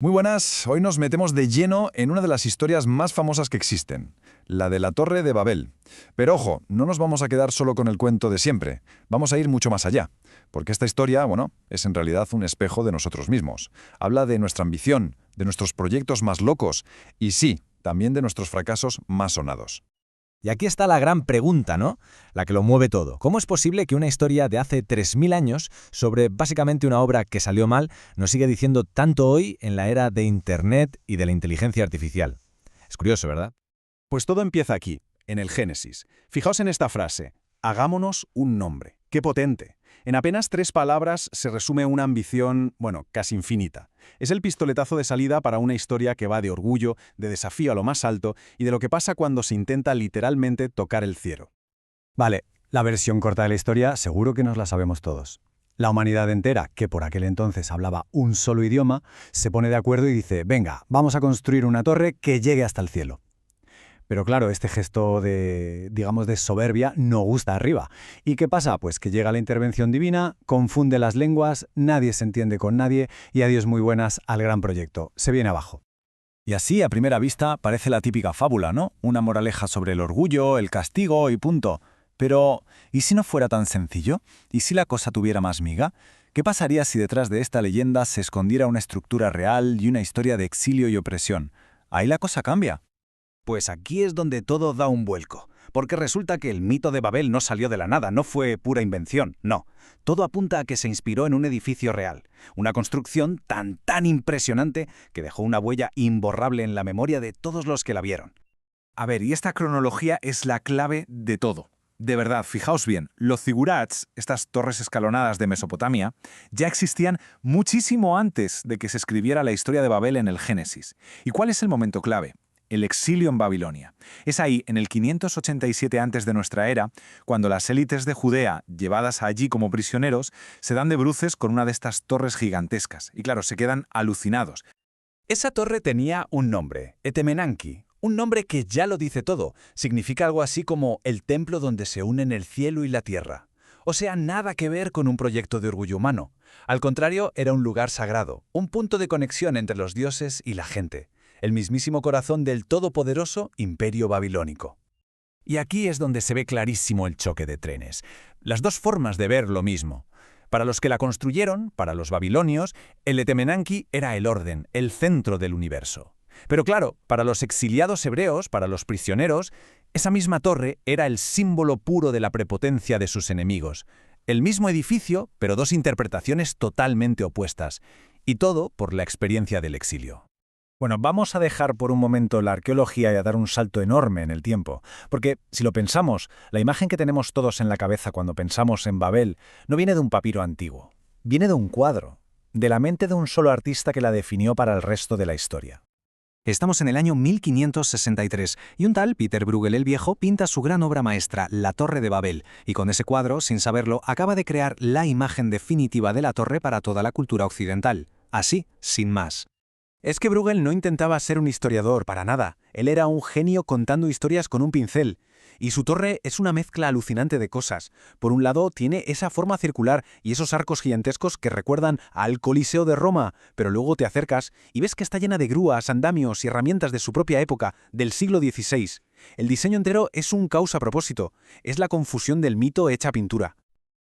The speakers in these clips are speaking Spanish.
Muy buenas, hoy nos metemos de lleno en una de las historias más famosas que existen, la de la Torre de Babel. Pero ojo, no nos vamos a quedar solo con el cuento de siempre, vamos a ir mucho más allá, porque esta historia, es en realidad un espejo de nosotros mismos. Habla de nuestra ambición, de nuestros proyectos más locos y sí, también de nuestros fracasos más sonados. Y aquí está la gran pregunta, ¿no? La que lo mueve todo. ¿Cómo es posible que una historia de hace 3000 años, sobre básicamente una obra que salió mal, nos sigue diciendo tanto hoy en la era de Internet y de la inteligencia artificial? Es curioso, ¿verdad? Pues todo empieza aquí, en el Génesis. Fijaos en esta frase: hagámonos un nombre. ¡Qué potente! En apenas 3 palabras se resume una ambición, casi infinita. Es el pistoletazo de salida para una historia que va de orgullo, de desafío a lo más alto y de lo que pasa cuando se intenta literalmente tocar el cielo. Vale, la versión corta de la historia seguro que nos la sabemos todos. La humanidad entera, que por aquel entonces hablaba un solo idioma, se pone de acuerdo y dice: venga, vamos a construir una torre que llegue hasta el cielo. Pero claro, este gesto de soberbia no gusta arriba. ¿Y qué pasa? Pues que llega la intervención divina, confunde las lenguas, nadie se entiende con nadie y adiós muy buenas al gran proyecto. Se viene abajo. Y así, a primera vista, parece la típica fábula, ¿no? Una moraleja sobre el orgullo, el castigo y punto. Pero, ¿y si no fuera tan sencillo? ¿Y si la cosa tuviera más miga? ¿Qué pasaría si detrás de esta leyenda se escondiera una estructura real y una historia de exilio y opresión? Ahí la cosa cambia. Pues aquí es donde todo da un vuelco, porque resulta que el mito de Babel no salió de la nada, no fue pura invención, no. Todo apunta a que se inspiró en un edificio real, una construcción tan impresionante que dejó una huella imborrable en la memoria de todos los que la vieron. A ver, y esta cronología es la clave de todo. De verdad, fijaos bien, los zigurats, estas torres escalonadas de Mesopotamia, ya existían muchísimo antes de que se escribiera la historia de Babel en el Génesis. ¿Y cuál es el momento clave? El exilio en Babilonia. Es ahí, en el 587 antes de nuestra era, cuando las élites de Judea, llevadas allí como prisioneros, se dan de bruces con una de estas torres gigantescas. Y claro, se quedan alucinados. Esa torre tenía un nombre, Etemenanki, un nombre que ya lo dice todo. Significa algo así como el templo donde se unen el cielo y la tierra. O sea, nada que ver con un proyecto de orgullo humano. Al contrario, era un lugar sagrado, un punto de conexión entre los dioses y la gente. El mismísimo corazón del todopoderoso imperio babilónico. Y aquí es donde se ve clarísimo el choque de trenes. Las dos formas de ver lo mismo. Para los que la construyeron, para los babilonios, el Etemenanki era el orden, el centro del universo. Pero claro, para los exiliados hebreos, para los prisioneros, esa misma torre era el símbolo puro de la prepotencia de sus enemigos. El mismo edificio, pero dos interpretaciones totalmente opuestas. Y todo por la experiencia del exilio. Bueno, vamos a dejar por un momento la arqueología y a dar un salto enorme en el tiempo, porque si lo pensamos, la imagen que tenemos todos en la cabeza cuando pensamos en Babel no viene de un papiro antiguo, viene de un cuadro, de la mente de un solo artista que la definió para el resto de la historia. Estamos en el año 1563 y un tal Peter Bruegel el Viejo pinta su gran obra maestra, La Torre de Babel, y con ese cuadro, sin saberlo, acaba de crear la imagen definitiva de la torre para toda la cultura occidental. Así, sin más. Es que Bruegel no intentaba ser un historiador, para nada. Él era un genio contando historias con un pincel. Y su torre es una mezcla alucinante de cosas. Por un lado, tiene esa forma circular y esos arcos gigantescos que recuerdan al Coliseo de Roma, pero luego te acercas y ves que está llena de grúas, andamios y herramientas de su propia época, del siglo XVI. El diseño entero es un caos a propósito. Es la confusión del mito hecha pintura.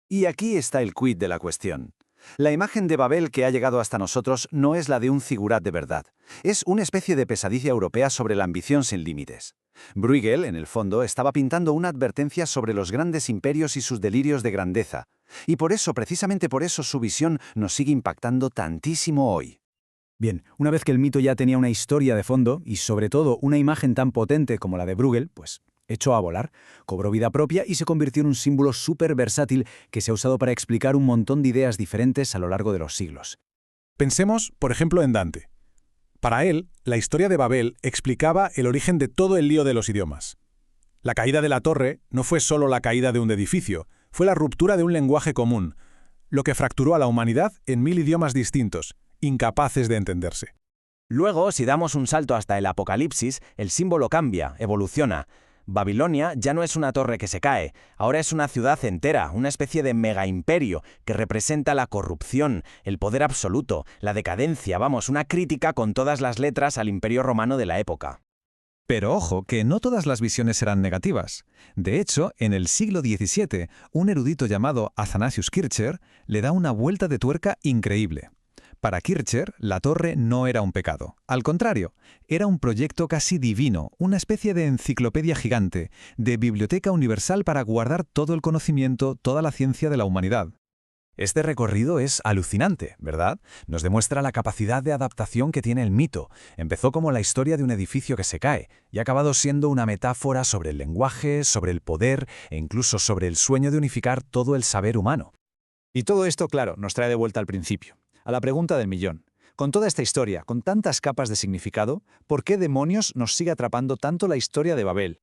Y aquí está el quid de la cuestión. La imagen de Babel que ha llegado hasta nosotros no es la de un zigurat de verdad. Es una especie de pesadilla europea sobre la ambición sin límites. Bruegel, en el fondo, estaba pintando una advertencia sobre los grandes imperios y sus delirios de grandeza. Y por eso, precisamente por eso, su visión nos sigue impactando tantísimo hoy. Bien, una vez que el mito ya tenía una historia de fondo y sobre todo una imagen tan potente como la de Bruegel, pues echó a volar, cobró vida propia y se convirtió en un símbolo súper versátil que se ha usado para explicar un montón de ideas diferentes a lo largo de los siglos. Pensemos, por ejemplo, en Dante. Para él, la historia de Babel explicaba el origen de todo el lío de los idiomas. La caída de la torre no fue solo la caída de un edificio, fue la ruptura de un lenguaje común, lo que fracturó a la humanidad en 1000 idiomas distintos, incapaces de entenderse. Luego, si damos un salto hasta el Apocalipsis, el símbolo cambia, evoluciona. Babilonia ya no es una torre que se cae, ahora es una ciudad entera, una especie de mega imperio que representa la corrupción, el poder absoluto, la decadencia, vamos, una crítica con todas las letras al imperio romano de la época. Pero ojo, que no todas las visiones eran negativas. De hecho, en el siglo XVII, un erudito llamado Athanasius Kircher le da una vuelta de tuerca increíble. Para Kircher, la torre no era un pecado. Al contrario, era un proyecto casi divino, una especie de enciclopedia gigante, de biblioteca universal para guardar todo el conocimiento, toda la ciencia de la humanidad. Este recorrido es alucinante, ¿verdad? Nos demuestra la capacidad de adaptación que tiene el mito. Empezó como la historia de un edificio que se cae y ha acabado siendo una metáfora sobre el lenguaje, sobre el poder e incluso sobre el sueño de unificar todo el saber humano. Y todo esto, claro, nos trae de vuelta al principio, a la pregunta del millón. Con toda esta historia, con tantas capas de significado, ¿por qué demonios nos sigue atrapando tanto la historia de Babel?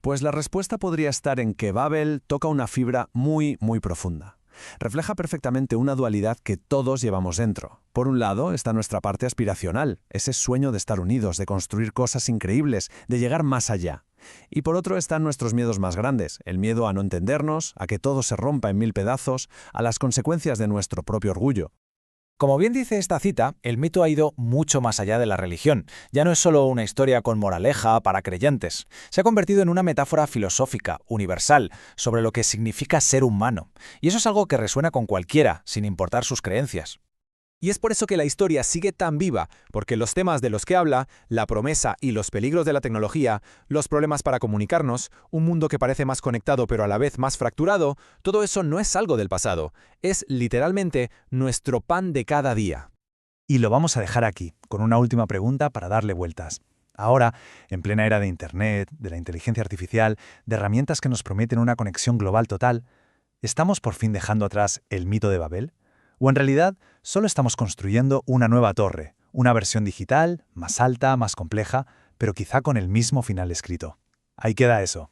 Pues la respuesta podría estar en que Babel toca una fibra muy, muy profunda. Refleja perfectamente una dualidad que todos llevamos dentro. Por un lado está nuestra parte aspiracional, ese sueño de estar unidos, de construir cosas increíbles, de llegar más allá. Y por otro están nuestros miedos más grandes, el miedo a no entendernos, a que todo se rompa en mil pedazos, a las consecuencias de nuestro propio orgullo. Como bien dice esta cita, el mito ha ido mucho más allá de la religión. Ya no es solo una historia con moraleja para creyentes. Se ha convertido en una metáfora filosófica, universal, sobre lo que significa ser humano. Y eso es algo que resuena con cualquiera, sin importar sus creencias. Y es por eso que la historia sigue tan viva, porque los temas de los que habla, la promesa y los peligros de la tecnología, los problemas para comunicarnos, un mundo que parece más conectado pero a la vez más fracturado, todo eso no es algo del pasado, es literalmente nuestro pan de cada día. Y lo vamos a dejar aquí, con una última pregunta para darle vueltas. Ahora, en plena era de Internet, de la inteligencia artificial, de herramientas que nos prometen una conexión global total, ¿estamos por fin dejando atrás el mito de Babel? ¿O en realidad solo estamos construyendo una nueva torre, una versión digital, más alta, más compleja, pero quizá con el mismo final escrito? Ahí queda eso.